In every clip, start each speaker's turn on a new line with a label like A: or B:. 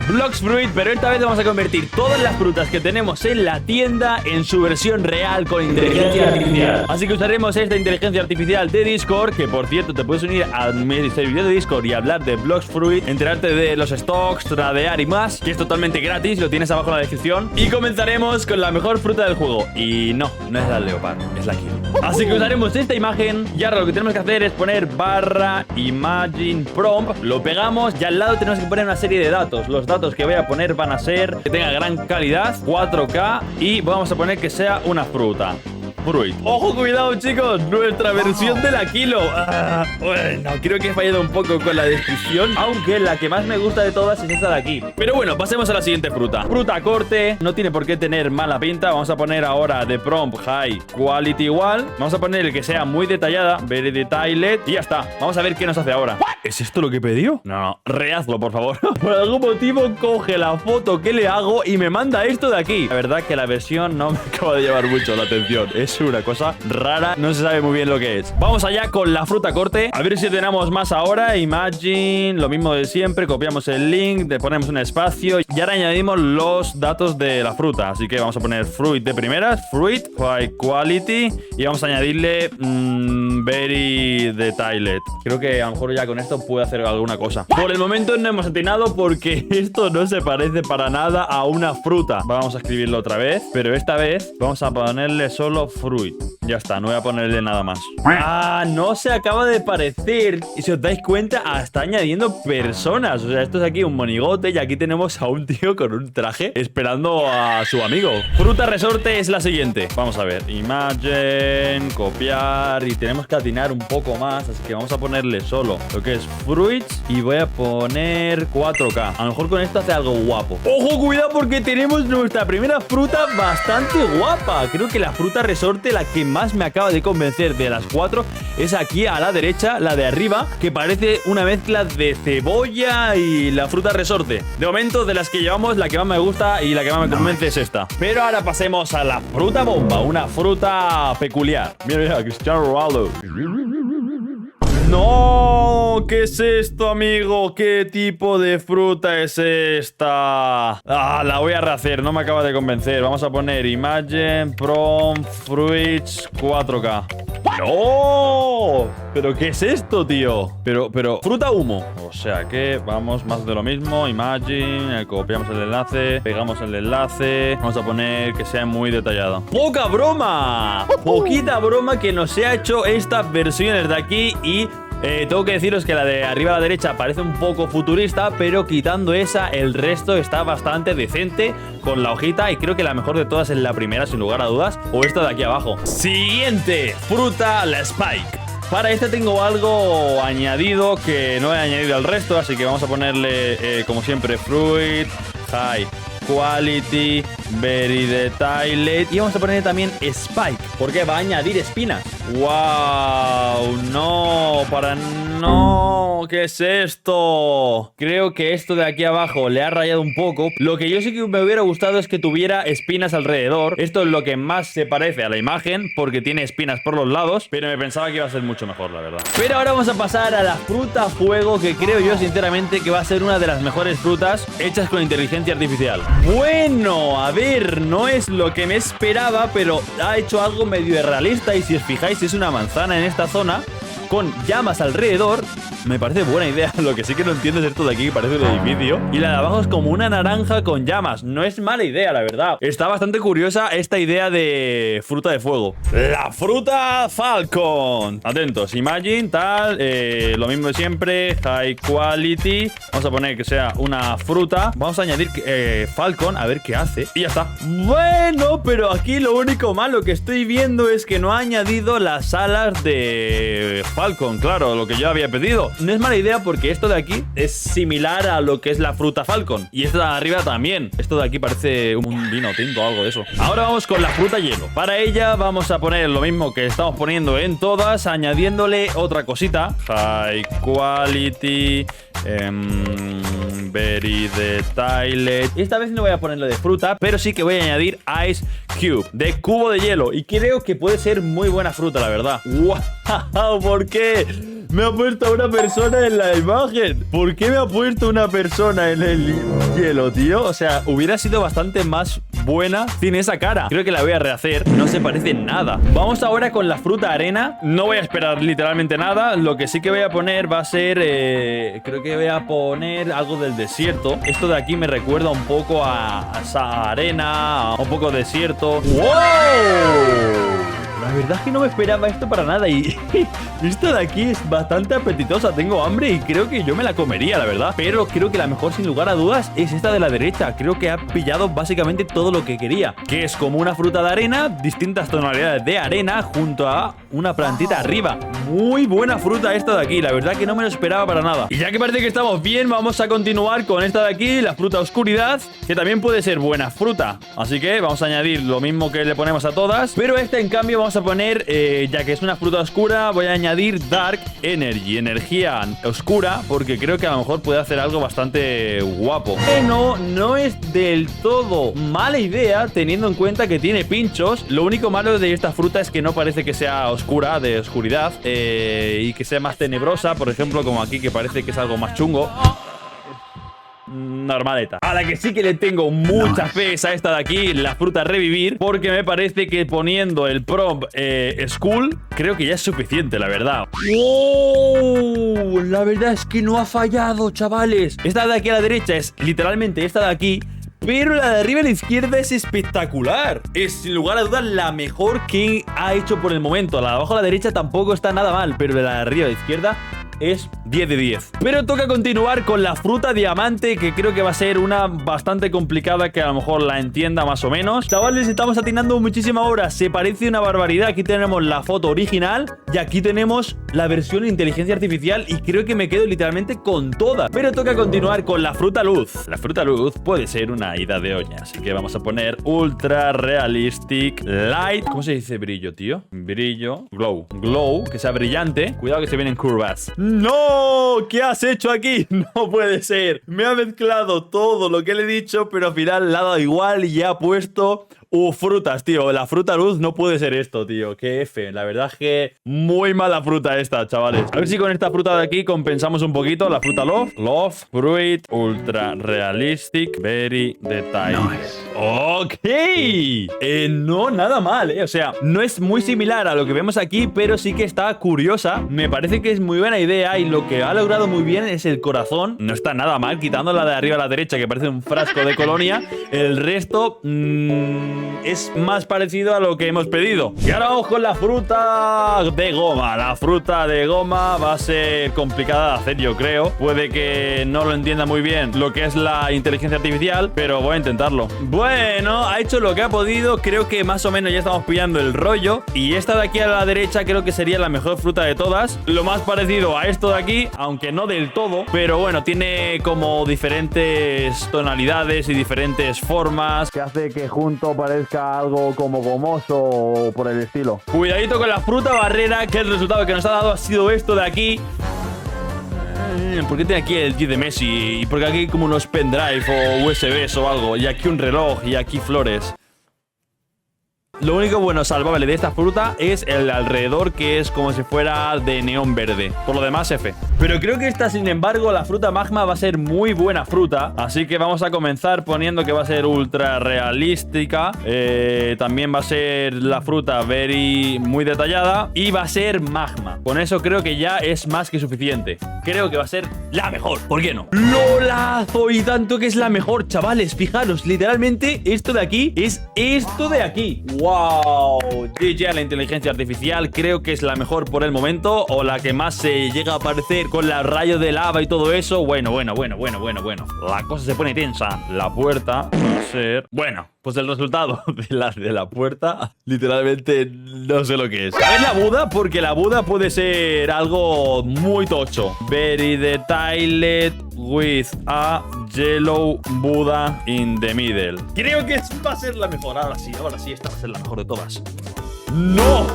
A: Blox Fruit, pero esta vez vamos a convertir todas las frutas que tenemos en la tienda en su versión real con inteligencia artificial. Así que usaremos esta inteligencia artificial de Discord, que por cierto te puedes unir a mi servidor de Discord y hablar de Blox Fruit, enterarte de los stocks, tradear y más, que es totalmente gratis, lo tienes abajo en la descripción. Y comenzaremos con la mejor fruta del juego. Y no es la leopardo, es la kilo. Así que usaremos esta imagen y ahora lo que tenemos que hacer es poner barra imagine prompt, lo pegamos y al lado tenemos que poner una serie de datos. Los datos que voy a poner van a ser que tenga gran calidad, 4K, y vamos a poner que sea una fruta. Fruit. ¡Ojo, cuidado, chicos! Nuestra versión de la kilo. Bueno, creo que he fallado un poco con la descripción, aunque la que más me gusta de todas es esta de aquí. Pero bueno, pasemos a la siguiente fruta. Fruta corte, no tiene por qué tener mala pinta. Vamos a poner ahora de prompt high quality igual. Vamos a poner el que sea muy detallada, very detailed, y ya está. Vamos a ver qué nos hace ahora. ¿Es esto lo que pidió? No, rehazlo, por favor. Por algún motivo coge la foto que le hago y me manda esto de aquí. La verdad que la versión no me acaba de llevar mucho la atención. Es una cosa rara, no se sabe muy bien lo que es. Vamos allá con la fruta corte. A ver si tenemos más ahora. Imagine, lo mismo de siempre. Copiamos el link, le ponemos un espacio y ahora añadimos los datos de la fruta. Así que vamos a poner fruit de primeras, fruit, high quality, y vamos a añadirle very detailed. Creo que a lo mejor ya con esto puede hacer alguna cosa. Por el momento no hemos atinado porque esto no se parece para nada a una fruta. Vamos a escribirlo otra vez, pero esta vez vamos a ponerle solo fruit. Ya está, no voy a ponerle nada más. Ah, no se acaba de parecer. Y si os dais cuenta, está añadiendo personas. O sea, esto es aquí un monigote y aquí tenemos a un tío con un traje esperando a su amigo. Fruta resorte es la siguiente. Vamos a ver, imagine, copiar, y tenemos que atinar un poco más, así que vamos a ponerle solo lo que es fruits y voy a poner 4K. A lo mejor con esto hace algo guapo. ¡Ojo, cuidado! Porque tenemos nuestra primera fruta bastante guapa. Creo que la fruta resorte, la que más me acaba de convencer de las 4, es aquí a la derecha, la de arriba, que parece una mezcla de cebolla y la fruta resorte. De momento, de las que llevamos, la que más me gusta y la que más me convence es esta. Pero ahora pasemos a la fruta bomba, una fruta peculiar. Mira, mira, Cristiano Ronaldo. ¡No! ¿Qué es esto, amigo? ¿Qué tipo de fruta es esta? Ah, la voy a rehacer, no me acaba de convencer. Vamos a poner Imagine, Prompt, Fruits, 4K. ¡No! ¿Pero qué es esto, tío? Pero, fruta humo. O sea que vamos más de lo mismo. Imagine, copiamos el enlace, pegamos el enlace. Vamos a poner que sea muy detallado. ¡Poca broma! Poquita broma que nos ha hecho estas versiones de aquí y... tengo que deciros que la de arriba a la derecha parece un poco futurista, pero quitando esa, el resto está bastante decente con la hojita, y creo que la mejor de todas es la primera, sin lugar a dudas, o esta de aquí abajo. Siguiente, fruta, la Spike. Para esta tengo algo añadido que no he añadido al resto, así que vamos a ponerle, como siempre, fruit, high quality, very detailed, y vamos a poner también spike, porque va a añadir espinas. ¡Wow! No, no, ¿qué es esto? Creo que esto de aquí abajo le ha rayado un poco. Lo que yo sí que me hubiera gustado es que tuviera espinas alrededor. Esto es lo que más se parece a la imagen, porque tiene espinas por los lados, pero me pensaba que iba a ser mucho mejor, la verdad. Pero ahora vamos a pasar a la fruta fuego, que creo yo sinceramente que va a ser una de las mejores frutas hechas con inteligencia artificial. Bueno, a ver, no es lo que me esperaba, pero ha hecho algo medio realista, y si os fijáis es una manzana en esta zona con llamas alrededor. Me parece buena idea. Lo que sí que no entiendo es esto de aquí, que parece un edificio, y la de abajo es como una naranja con llamas. No es mala idea, la verdad. Está bastante curiosa esta idea de fruta de fuego. La fruta Falcon. Atentos, imagine, tal, lo mismo de siempre, high quality. Vamos a poner que sea una fruta. Vamos a añadir Falcon, a ver qué hace, y ya está. Bueno, pero aquí lo único malo que estoy viendo es que no ha añadido las alas de Falcon. Claro, lo que yo había pedido. No es mala idea porque esto de aquí es similar a lo que es la fruta Falcon, y esto de arriba también. Esto de aquí parece un vino tinto o algo de eso. Ahora vamos con la fruta hielo. Para ella vamos a poner lo mismo que estamos poniendo en todas, añadiéndole otra cosita. High quality, very detailed. Esta vez no voy a ponerlo de fruta, pero sí que voy a añadir Ice Cube, de cubo de hielo, y creo que puede ser muy buena fruta, la verdad. ¡Wow! ¿Por qué? Me ha puesto una persona en la imagen. ¿Por qué me ha puesto una persona en el hielo, tío? O sea, hubiera sido bastante más buena sin esa cara. Creo que la voy a rehacer. No se parece en nada. Vamos ahora con la fruta arena. No voy a esperar literalmente nada. Lo que sí que voy a poner va a ser... creo que voy a poner algo del desierto. Esto de aquí me recuerda un poco a esa arena, a un poco desierto. ¡Wow! La verdad es que no me esperaba esto para nada. Y esto de aquí es bastante apetitosa. Tengo hambre y creo que yo me la comería, la verdad. Pero creo que la mejor, sin lugar a dudas, es esta de la derecha. Creo que ha pillado básicamente todo lo que quería, que es como una fruta de arena, distintas tonalidades de arena junto a una plantita arriba. Muy buena fruta esta de aquí. La verdad que no me lo esperaba para nada. Y ya que parece que estamos bien, vamos a continuar con esta de aquí, la fruta oscuridad, que también puede ser buena fruta. Así que vamos a añadir lo mismo que le ponemos a todas. Pero esta, en cambio, vamos a poner, ya que es una fruta oscura, voy a añadir Dark Energy, energía oscura, porque creo que a lo mejor puede hacer algo bastante guapo. No es del todo mala idea, teniendo en cuenta que tiene pinchos. Lo único malo de esta fruta es que no parece que sea oscura, de oscuridad, y que sea más tenebrosa, por ejemplo, como aquí, que parece que es algo más chungo. Normaleta. A la que sí que le tengo mucha fe es a esta de aquí, la fruta revivir, porque me parece que poniendo el prompt School, creo que ya es suficiente, la verdad. ¡Oh! La verdad es que no ha fallado, chavales. Esta de aquí a la derecha es literalmente esta de aquí, pero la de arriba a la izquierda es espectacular. Es sin lugar a dudas la mejor que ha hecho por el momento. La de abajo a la derecha tampoco está nada mal, pero la de arriba a la izquierda es 10 de 10. Pero toca continuar con la fruta diamante, que creo que va a ser una bastante complicada, que a lo mejor la entienda más o menos. Chavales, estamos atinando muchísima hora. Se parece una barbaridad. Aquí tenemos la foto original y aquí tenemos la versión de inteligencia artificial, y creo que me quedo literalmente con todas. Pero toca continuar con la fruta luz. La fruta luz puede ser una ida de olla, así que vamos a poner Ultra Realistic Light. ¿Cómo se dice brillo, tío? Brillo. Glow. Glow, que sea brillante. Cuidado que se vienen curvas. ¡No! ¿Qué has hecho aquí? No puede ser. Me ha mezclado todo lo que le he dicho, pero al final le ha dado igual y ya ha puesto... frutas, tío. La fruta luz no puede ser esto, tío. Qué F. La verdad es que muy mala fruta esta, chavales. A ver si con esta fruta de aquí compensamos un poquito. La fruta Love. Love, Fruit, Ultra Realistic, Very Detail. Nice. Ok. No, nada mal, O sea, no es muy similar a lo que vemos aquí, pero sí que está curiosa. Me parece que es muy buena idea, y lo que ha logrado muy bien es el corazón. No está nada mal, quitando la de arriba a la derecha, que parece un frasco de colonia. El resto... es más parecido a lo que hemos pedido. Y ahora vamos con la fruta de goma. La fruta de goma va a ser complicada de hacer, yo creo. Puede que no lo entienda muy bien lo que es la inteligencia artificial, pero voy a intentarlo. Bueno, ha hecho lo que ha podido. Creo que más o menos ya estamos pillando el rollo. Y esta de aquí a la derecha creo que sería la mejor fruta de todas. Lo más parecido a esto de aquí, aunque no del todo, pero bueno, tiene como diferentes tonalidades y diferentes formas, que hace que junto parezca algo como gomoso o por el estilo. Cuidadito con la fruta barrera, que el resultado que nos ha dado ha sido esto de aquí. ¿Por qué tiene aquí el G de Messi? Y porque aquí hay como unos pendrive o USBs o algo. Y aquí un reloj y aquí flores. Lo único bueno salvable de esta fruta es el alrededor, que es como si fuera de neón verde. Por lo demás, F. Pero creo que esta, sin embargo, la fruta magma va a ser muy buena fruta. Así que vamos a comenzar poniendo que va a ser ultra realística. También va a ser la fruta muy detallada. Y va a ser magma. Con eso creo que ya es más que suficiente. Creo que va a ser la mejor. ¿Por qué no? ¡Lolazo! Y tanto que es la mejor, chavales. Fijaros, literalmente esto de aquí es esto de aquí. ¡Wow! GG a la inteligencia artificial. Creo que es la mejor por el momento, o la que más se llega a parecer con los rayos de lava y todo eso. Bueno. La cosa se pone tensa. La puerta va a ser... Bueno, pues el resultado de la puerta, literalmente no sé lo que es. ¿Sabes la Buda? Porque la Buda puede ser algo muy tocho. Very detailed with a yellow Buddha in the middle. Creo que va a ser la mejor. Ahora sí, esta va a ser la mejor de todas. ¡No!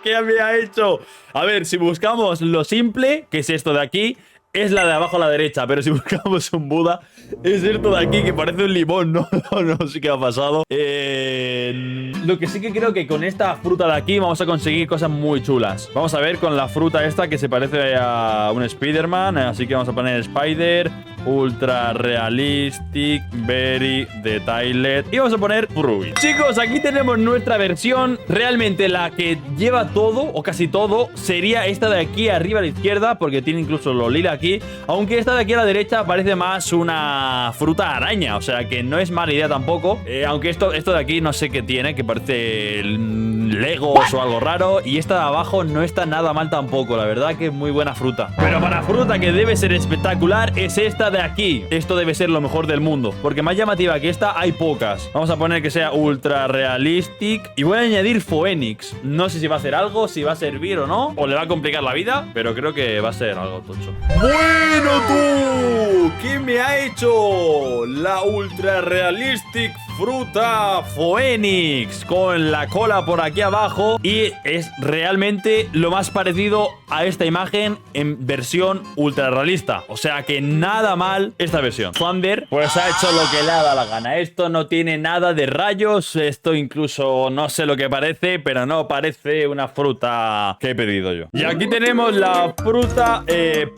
A: ¿Qué había hecho? A ver, si buscamos lo simple, que es esto de aquí, es la de abajo a la derecha, pero si buscamos un Buda, es esto de aquí que parece un limón, ¿no? No sé qué ha pasado. Lo que sí que creo que con esta fruta de aquí vamos a conseguir cosas muy chulas. Vamos a ver con la fruta esta que se parece a un Spider-Man, así que vamos a poner Spider, Ultra Realistic, Very Detailed y vamos a poner Fruit. Chicos, aquí tenemos nuestra versión. Realmente la que lleva todo, o casi todo, sería esta de aquí arriba a la izquierda, porque tiene incluso lo lila aquí. Aunque esta de aquí a la derecha parece más una fruta araña, o sea que no es mala idea tampoco. Aunque esto de aquí no sé qué tiene, que parece Legos o algo raro. Y esta de abajo no está nada mal tampoco, la verdad que es muy buena fruta. Pero para fruta que debe ser espectacular es esta de aquí. Esto debe ser lo mejor del mundo, porque más llamativa que esta hay pocas. Vamos a poner que sea Ultra Realistic y voy a añadir Phoenix. No sé si va a hacer algo, si va a servir o no, o le va a complicar la vida, pero creo que va a ser algo tocho. Bueno tú, ¿qué me ha hecho la Ultra Realistic fruta Phoenix con la cola por aquí abajo? Y es realmente lo más parecido a esta imagen en versión ultra realista, o sea que nada mal esta versión. Thunder pues ha hecho lo que le ha dado la gana. Esto no tiene nada de rayos, esto incluso no sé lo que parece, pero no parece una fruta que he pedido yo. Y aquí tenemos la fruta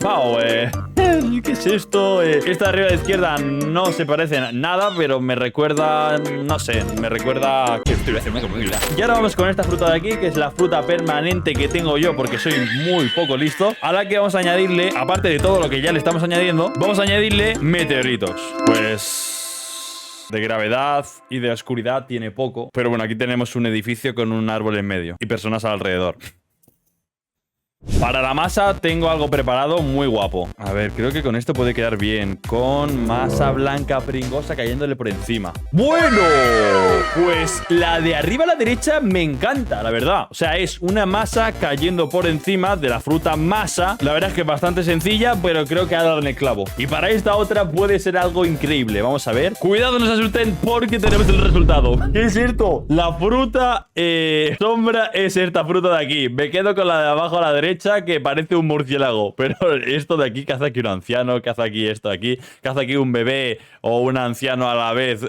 A: Pau. ¿Qué es esto? Esta de arriba a la izquierda no se parece a nada, pero me recuerda, no sé, me recuerda que estoy haciendo como vida. Y ahora vamos con esta fruta de aquí, que es la fruta permanente que tengo yo porque soy muy poco listo, a la que vamos a añadirle, aparte de todo lo que ya le estamos añadiendo, vamos a añadirle meteoritos. Pues de gravedad y de oscuridad tiene poco, pero bueno, aquí tenemos un edificio con un árbol en medio y personas alrededor. Para la masa tengo algo preparado muy guapo. A ver, creo que con esto puede quedar bien. Con masa blanca pringosa cayéndole por encima. Bueno, pues la de arriba a la derecha me encanta, la verdad. O sea, es una masa cayendo por encima de la fruta masa. La verdad es que es bastante sencilla, pero creo que ha dado en el clavo. Y para esta otra puede ser algo increíble. Vamos a ver. Cuidado, no se asusten porque tenemos el resultado. ¿Qué es cierto? La fruta sombra es esta fruta de aquí. Me quedo con la de abajo a la derecha, que parece un murciélago, pero esto de aquí, ¿qué hace aquí un anciano? ¿Qué hace aquí esto de aquí? ¿Qué hace aquí un bebé o un anciano a la vez?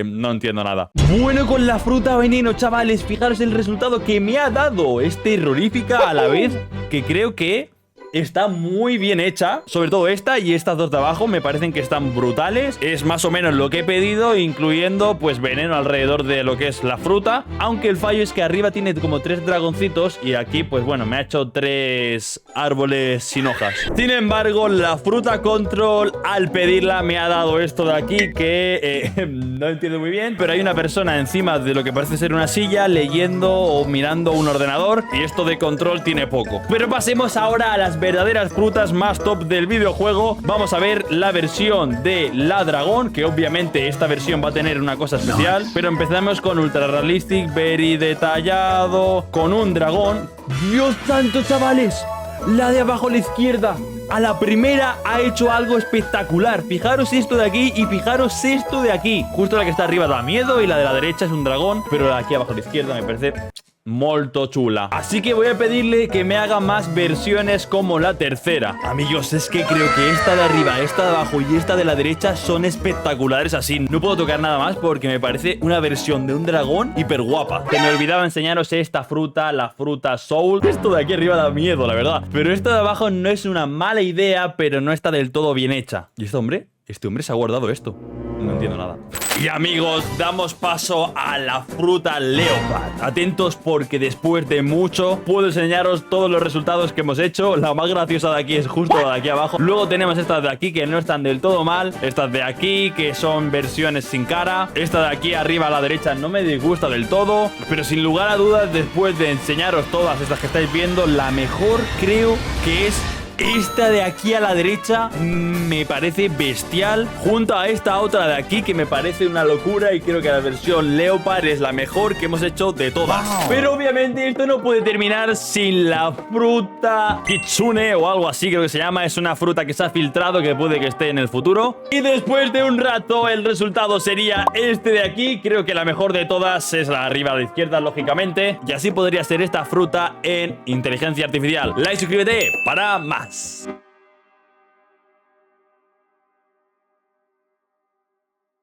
A: No entiendo nada. Bueno, con la fruta veneno, chavales, fijaros el resultado que me ha dado. Es terrorífica a la vez que creo que está muy bien hecha. Sobre todo esta y estas dos de abajo me parecen que están brutales. Es más o menos lo que he pedido, incluyendo pues veneno alrededor de lo que es la fruta. Aunque el fallo es que arriba tiene como 3 dragoncitos y aquí pues bueno, me ha hecho 3 árboles sin hojas. Sin embargo, la fruta control al pedirla me ha dado esto de aquí que no entiendo muy bien, pero hay una persona encima de lo que parece ser una silla leyendo o mirando un ordenador y esto de control tiene poco. Pero pasemos ahora a las verdaderas frutas más top del videojuego. Vamos a ver la versión de la dragón, que obviamente esta versión va a tener una cosa especial, pero empezamos con Ultra Realistic, Very Detallado, con un dragón. ¡Dios santo, chavales! La de abajo a la izquierda, a la primera, ha hecho algo espectacular. Fijaros esto de aquí y fijaros esto de aquí. Justo la que está arriba da miedo y la de la derecha es un dragón, pero la de aquí abajo a la izquierda me parece molto chula. Así que voy a pedirle que me haga más versiones como la tercera. Amigos, es que creo que esta de arriba, esta de abajo y esta de la derecha son espectaculares así. No puedo tocar nada más porque me parece una versión de un dragón hiper guapa. Se me olvidaba enseñaros esta fruta, la fruta Soul. Esto de aquí arriba da miedo, la verdad. Pero esta de abajo no es una mala idea, pero no está del todo bien hecha. ¿Y este hombre? Este hombre se ha guardado esto. No entiendo nada. Y amigos, damos paso a la fruta Leopard. Atentos porque después de mucho puedo enseñaros todos los resultados que hemos hecho. La más graciosa de aquí es justo la de aquí abajo. Luego tenemos estas de aquí que no están del todo mal. Estas de aquí que son versiones sin cara. Esta de aquí arriba a la derecha no me disgusta del todo. Pero sin lugar a dudas, después de enseñaros todas estas que estáis viendo, la mejor creo que es esta de aquí a la derecha. Me parece bestial, junto a esta otra de aquí que me parece una locura, y creo que la versión Leopard es la mejor que hemos hecho de todas. Pero obviamente esto no puede terminar sin la fruta Kitsune o algo así creo que se llama. Es una fruta que se ha filtrado, que puede que esté en el futuro. Y después de un rato el resultado sería este de aquí. Creo que la mejor de todas es la de arriba a la izquierda, lógicamente. Y así podría ser esta fruta en inteligencia artificial. Like y suscríbete para más.